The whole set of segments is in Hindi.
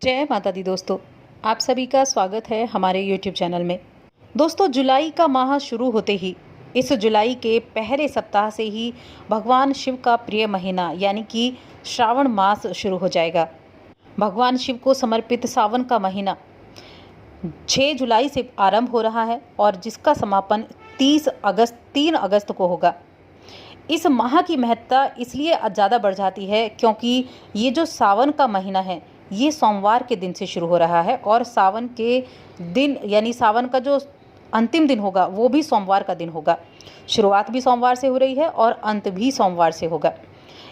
जय माता दी दोस्तों, आप सभी का स्वागत है हमारे YouTube चैनल में। दोस्तों, जुलाई का माह शुरू होते ही इस जुलाई के पहले सप्ताह से ही भगवान शिव का प्रिय महीना यानी कि श्रावण मास शुरू हो जाएगा। भगवान शिव को समर्पित सावन का महीना 6 जुलाई से आरंभ हो रहा है और जिसका समापन 3 अगस्त को होगा। इस माह की महत्ता इसलिए ज़्यादा बढ़ जाती है क्योंकि ये जो सावन का महीना है ये सोमवार के दिन से शुरू हो रहा है और सावन के दिन यानी सावन का जो अंतिम दिन होगा वो भी सोमवार का दिन होगा। शुरुआत भी सोमवार से हो रही है और अंत भी सोमवार से होगा।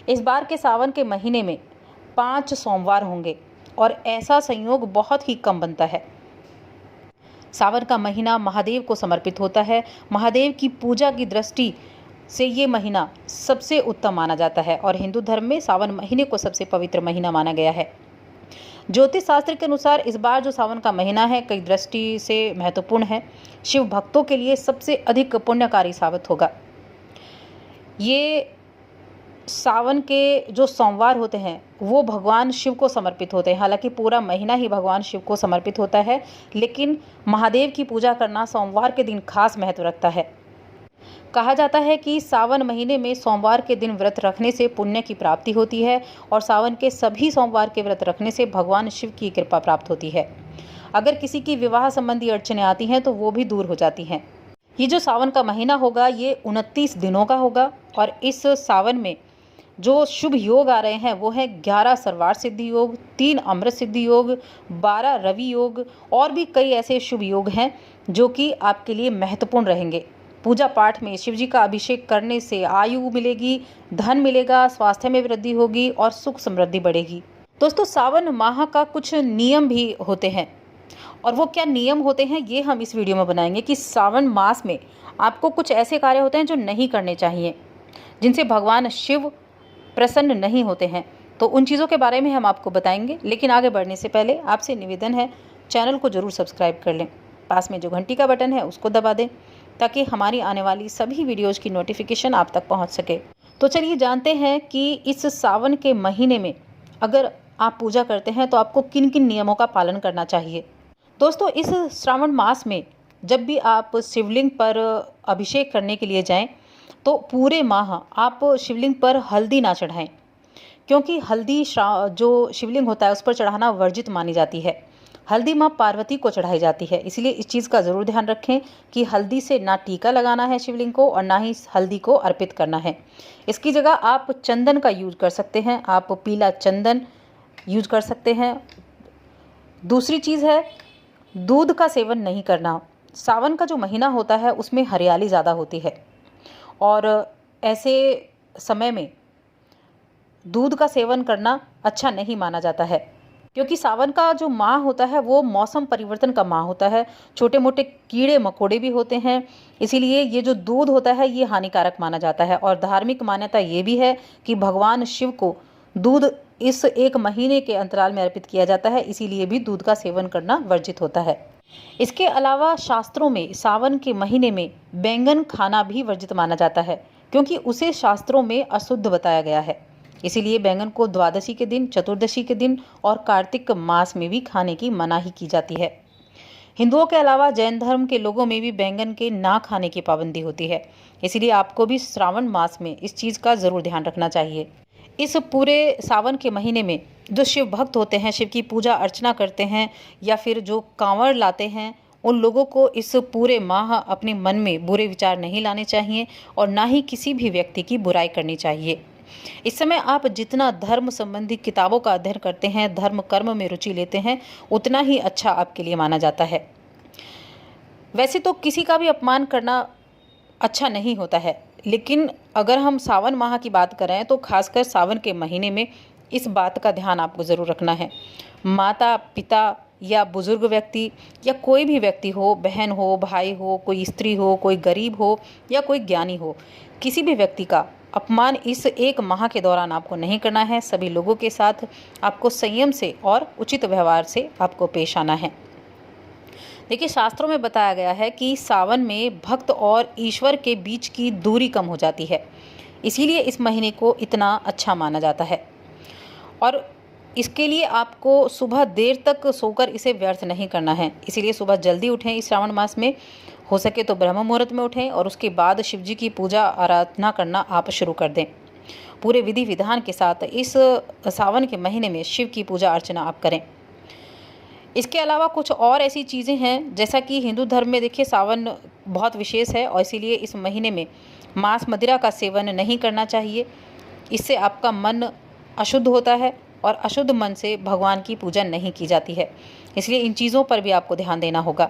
इस बार के सावन के महीने में 5 सोमवार होंगे और ऐसा संयोग बहुत ही कम बनता है। सावन का महीना महादेव को समर्पित होता है। महादेव की पूजा की दृष्टि से ये महीना सबसे उत्तम माना जाता है और हिंदू धर्म में सावन महीने को सबसे पवित्र महीना माना गया है। ज्योतिष शास्त्र के अनुसार इस बार जो सावन का महीना है कई दृष्टि से महत्वपूर्ण है। शिव भक्तों के लिए सबसे अधिक पुण्यकारी साबित होगा। ये सावन के जो सोमवार होते हैं वो भगवान शिव को समर्पित होते हैं। हालांकि पूरा महीना ही भगवान शिव को समर्पित होता है, लेकिन महादेव की पूजा करना सोमवार के दिन खास महत्व रखता है। कहा जाता है कि सावन महीने में सोमवार के दिन व्रत रखने से पुण्य की प्राप्ति होती है और सावन के सभी सोमवार के व्रत रखने से भगवान शिव की कृपा प्राप्त होती है। अगर किसी की विवाह संबंधी अड़चनें आती हैं तो वो भी दूर हो जाती हैं। ये जो सावन का महीना होगा ये 29 दिनों का होगा और इस सावन में जो शुभ योग आ रहे हैं वो है 11 सर्वार्थ सिद्धि योग, 3 अमृत सिद्धि योग, 12 रवि योग और भी कई ऐसे शुभ योग हैं जो कि आपके लिए महत्वपूर्ण रहेंगे। पूजा पाठ में शिव जी का अभिषेक करने से आयु मिलेगी, धन मिलेगा, स्वास्थ्य में वृद्धि होगी और सुख समृद्धि बढ़ेगी। दोस्तों, सावन माह का कुछ नियम भी होते हैं और वो क्या नियम होते हैं ये हम इस वीडियो में बनाएंगे कि सावन मास में आपको कुछ ऐसे कार्य होते हैं जो नहीं करने चाहिए, जिनसे भगवान शिव प्रसन्न नहीं होते हैं। तो उन चीज़ों के बारे में हम आपको बताएंगे, लेकिन आगे बढ़ने से पहले आपसे निवेदन है चैनल को ज़रूर सब्सक्राइब कर लें। पास में जो घंटी का बटन है उसको दबा दें ताकि हमारी आने वाली सभी वीडियोज की नोटिफिकेशन आप तक पहुंच सके। तो चलिए जानते हैं कि इस सावन के महीने में अगर आप पूजा करते हैं तो आपको किन किन नियमों का पालन करना चाहिए। दोस्तों, इस श्रावण मास में जब भी आप शिवलिंग पर अभिषेक करने के लिए जाएं तो पूरे माह आप शिवलिंग पर हल्दी ना चढ़ाएं, क्योंकि हल्दी जो शिवलिंग होता है उस पर चढ़ाना वर्जित मानी जाती है। हल्दी माँ पार्वती को चढ़ाई जाती है, इसलिए इस चीज़ का ज़रूर ध्यान रखें कि हल्दी से ना टीका लगाना है शिवलिंग को और ना ही हल्दी को अर्पित करना है। इसकी जगह आप चंदन का यूज कर सकते हैं, आप पीला चंदन यूज कर सकते हैं। दूसरी चीज़ है दूध का सेवन नहीं करना। सावन का जो महीना होता है उसमें हरियाली ज़्यादा होती है और ऐसे समय में दूध का सेवन करना अच्छा नहीं माना जाता है, क्योंकि सावन का जो माह होता है वो मौसम परिवर्तन का माह होता है। छोटे मोटे कीड़े मकोड़े भी होते हैं, इसीलिए ये जो दूध होता है ये हानिकारक माना जाता है। और धार्मिक मान्यता ये भी है कि भगवान शिव को दूध इस 1 महीने के अंतराल में अर्पित किया जाता है, इसीलिए भी दूध का सेवन करना वर्जित होता है। इसके अलावा शास्त्रों में सावन के महीने में बैंगन खाना भी वर्जित माना जाता है, क्योंकि उसे शास्त्रों में अशुद्ध बताया गया है। इसीलिए बैंगन को द्वादशी के दिन, चतुर्दशी के दिन और कार्तिक मास में भी खाने की मनाही की जाती है। हिंदुओं के अलावा जैन धर्म के लोगों में भी बैंगन के ना खाने की पाबंदी होती है, इसीलिए आपको भी श्रावण मास में इस चीज़ का ज़रूर ध्यान रखना चाहिए। इस पूरे सावन के महीने में जो शिव भक्त होते हैं, शिव की पूजा अर्चना करते हैं या फिर जो कांवड़ लाते हैं, उन लोगों को इस पूरे माह अपने मन में बुरे विचार नहीं लाने चाहिए और ना ही किसी भी व्यक्ति की बुराई करनी चाहिए। इस समय आप जितना धर्म संबंधी किताबों का अध्ययन करते हैं, धर्म कर्म में रुचि लेते हैं, उतना ही अच्छा आपके लिए माना जाता है। वैसे तो किसी का भी अपमान करना अच्छा नहीं होता है, लेकिन अगर हम सावन माह की बात करें तो खासकर सावन के महीने में इस बात का ध्यान आपको ज़रूर रखना है। माता पिता या बुजुर्ग व्यक्ति या कोई भी व्यक्ति हो, बहन हो, भाई हो, कोई स्त्री हो, कोई गरीब हो या कोई ज्ञानी हो, किसी भी व्यक्ति का अपमान इस 1 माह के दौरान आपको नहीं करना है। सभी लोगों के साथ आपको संयम से और उचित व्यवहार से आपको पेश आना है। देखिए, शास्त्रों में बताया गया है कि सावन में भक्त और ईश्वर के बीच की दूरी कम हो जाती है, इसीलिए इस महीने को इतना अच्छा माना जाता है। और इसके लिए आपको सुबह देर तक सोकर इसे व्यर्थ नहीं करना है, इसीलिए सुबह जल्दी उठें। इस श्रावण मास में हो सके तो ब्रह्म मुहूर्त में उठें और उसके बाद शिव जी की पूजा आराधना करना आप शुरू कर दें। पूरे विधि विधान के साथ इस सावन के महीने में शिव की पूजा अर्चना आप करें। इसके अलावा कुछ और ऐसी चीज़ें हैं, जैसा कि हिंदू धर्म में देखिए सावन बहुत विशेष है और इसीलिए इस महीने में मांस मदिरा का सेवन नहीं करना चाहिए। इससे आपका मन अशुद्ध होता है और अशुद्ध मन से भगवान की पूजा नहीं की जाती है, इसलिए इन चीज़ों पर भी आपको ध्यान देना होगा।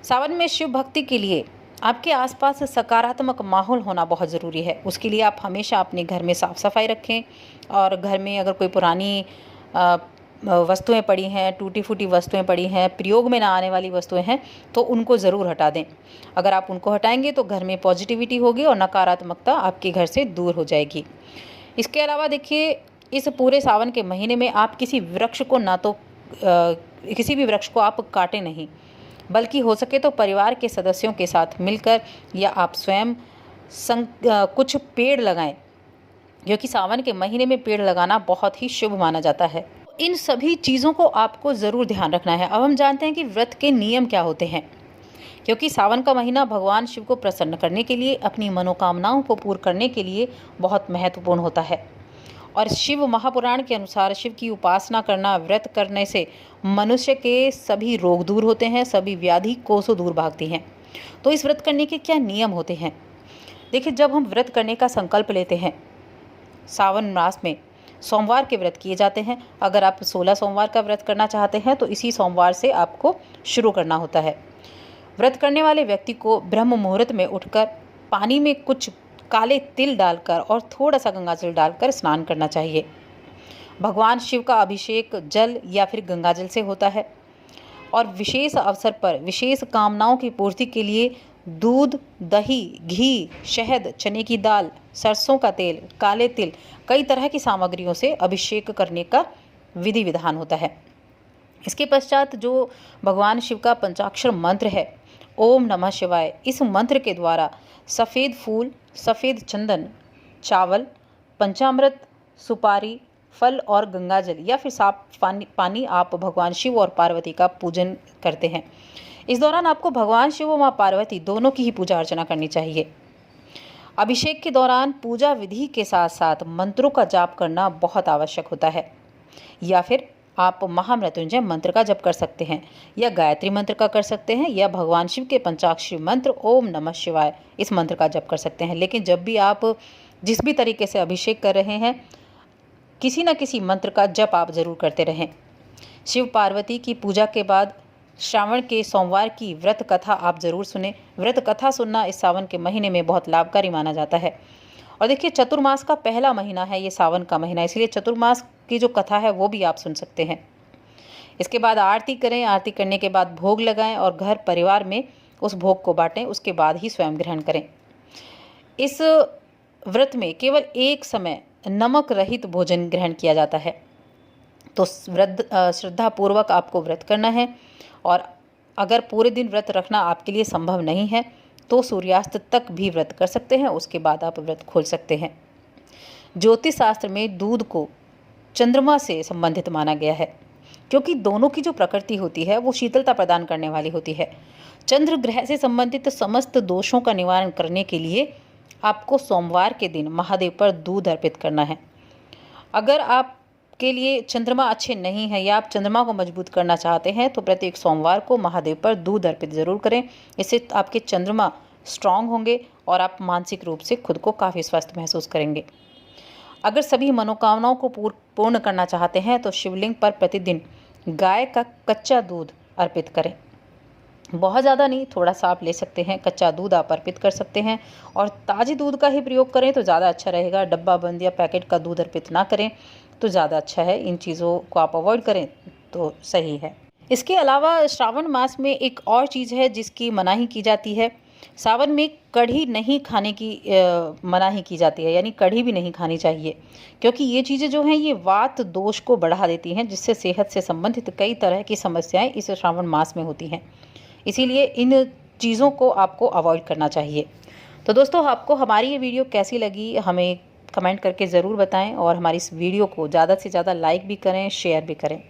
सावन में शिव भक्ति के लिए आपके आसपास सकारात्मक माहौल होना बहुत ज़रूरी है। उसके लिए आप हमेशा अपने घर में साफ़ सफाई रखें और घर में अगर कोई पुरानी वस्तुएं पड़ी हैं, टूटी फूटी वस्तुएं पड़ी हैं, प्रयोग में ना आने वाली वस्तुएं हैं, तो उनको ज़रूर हटा दें। अगर आप उनको हटाएंगे तो घर में पॉजिटिविटी होगी और नकारात्मकता आपके घर से दूर हो जाएगी। इसके अलावा देखिए इस पूरे सावन के महीने में आप किसी वृक्ष को किसी भी वृक्ष को आप काटें नहीं, बल्कि हो सके तो परिवार के सदस्यों के साथ मिलकर या आप स्वयं कुछ पेड़ लगाएं, क्योंकि सावन के महीने में पेड़ लगाना बहुत ही शुभ माना जाता है। इन सभी चीज़ों को आपको ज़रूर ध्यान रखना है। अब हम जानते हैं कि व्रत के नियम क्या होते हैं, क्योंकि सावन का महीना भगवान शिव को प्रसन्न करने के लिए, अपनी मनोकामनाओं को पूर्ण करने के लिए बहुत महत्वपूर्ण होता है। और शिव महापुराण के अनुसार शिव की उपासना करना, व्रत करने से मनुष्य के सभी रोग दूर होते हैं, सभी व्याधि कोसों दूर भागती हैं। तो इस व्रत करने के क्या नियम होते हैं? देखिए, जब हम व्रत करने का संकल्प लेते हैं, सावन मास में सोमवार के व्रत किए जाते हैं। अगर आप 16 सोमवार का व्रत करना चाहते हैं तो इसी सोमवार से आपको शुरू करना होता है। व्रत करने वाले व्यक्ति को ब्रह्म मुहूर्त में उठकर पानी में कुछ काले तिल डालकर और थोड़ा सा गंगाजल डालकर स्नान करना चाहिए। भगवान शिव का अभिषेक जल या फिर गंगाजल से होता है और विशेष अवसर पर विशेष कामनाओं की पूर्ति के लिए दूध, दही, घी, शहद, चने की दाल, सरसों का तेल, काले तिल, कई तरह की सामग्रियों से अभिषेक करने का विधि विधान होता है। इसके पश्चात जो भगवान शिव का पंचाक्षर मंत्र है, ओम नमः शिवाय, इस मंत्र के द्वारा सफ़ेद फूल, सफ़ेद चंदन, चावल, पंचामृत, सुपारी, फल और गंगाजल या फिर साफ पानी आप भगवान शिव और पार्वती का पूजन करते हैं। इस दौरान आपको भगवान शिव और माँ पार्वती दोनों की ही पूजा अर्चना करनी चाहिए। अभिषेक के दौरान पूजा विधि के साथ साथ मंत्रों का जाप करना बहुत आवश्यक होता है, या फिर आप महामृत्युंजय मंत्र का जप कर सकते हैं या गायत्री मंत्र का कर सकते हैं या भगवान शिव के पंचाक्षरी मंत्र ओम नमः शिवाय इस मंत्र का जप कर सकते हैं। लेकिन जब भी आप जिस भी तरीके से अभिषेक कर रहे हैं, किसी न किसी मंत्र का जप आप ज़रूर करते रहें। शिव पार्वती की पूजा के बाद श्रावण के सोमवार की व्रत कथा आप ज़रूर सुने। व्रत कथा सुनना इस सावन के महीने में बहुत लाभकारी माना जाता है। और देखिए, चतुर्मास का पहला महीना है ये सावन का महीना, इसलिए चतुर्मास की जो कथा है वो भी आप सुन सकते हैं। इसके बाद आरती करें, आरती करने के बाद भोग लगाएं और घर परिवार में उस भोग को बांटें, उसके बाद ही स्वयं ग्रहण करें। इस व्रत में केवल एक समय नमक रहित भोजन ग्रहण किया जाता है। तो श्रद्धापूर्वक आपको व्रत करना है और अगर पूरे दिन व्रत रखना आपके लिए संभव नहीं है तो सूर्यास्त तक भी व्रत कर सकते हैं, उसके बाद आप व्रत खोल सकते हैं। ज्योतिष शास्त्र में दूध को चंद्रमा से संबंधित माना गया है, क्योंकि दोनों की जो प्रकृति होती है वो शीतलता प्रदान करने वाली होती है। चंद्र ग्रह से संबंधित समस्त दोषों का निवारण करने के लिए आपको सोमवार के दिन महादेव पर दूध अर्पित करना है। अगर आपके लिए चंद्रमा अच्छे नहीं है या आप चंद्रमा को मजबूत करना चाहते हैं तो प्रत्येक सोमवार को महादेव पर दूध अर्पित ज़रूर करें। इससे आपके चंद्रमा स्ट्रांग होंगे और आप मानसिक रूप से खुद को काफ़ी स्वस्थ महसूस करेंगे। अगर सभी मनोकामनाओं को पूर्ण करना चाहते हैं तो शिवलिंग पर प्रतिदिन गाय का कच्चा दूध अर्पित करें। बहुत ज़्यादा नहीं, थोड़ा सा आप ले सकते हैं, कच्चा दूध आप अर्पित कर सकते हैं और ताज़े दूध का ही प्रयोग करें तो ज़्यादा अच्छा रहेगा। डब्बा बंद या पैकेट का दूध अर्पित ना करें तो ज़्यादा अच्छा है। इन चीज़ों को आप अवॉइड करें तो सही है। इसके अलावा श्रावण मास में एक और चीज़ है जिसकी मनाही की जाती है। सावन में कढ़ी नहीं खाने की मनाही की जाती है, यानी कढ़ी भी नहीं खानी चाहिए, क्योंकि ये चीज़ें जो हैं ये वात दोष को बढ़ा देती हैं, जिससे सेहत से संबंधित कई तरह की समस्याएं इस श्रावण मास में होती हैं। इसीलिए इन चीज़ों को आपको अवॉइड करना चाहिए। तो दोस्तों, आपको हमारी ये वीडियो कैसी लगी हमें कमेंट करके ज़रूर बताएं और हमारी इस वीडियो को ज़्यादा से ज़्यादा लाइक भी करें, शेयर भी करें।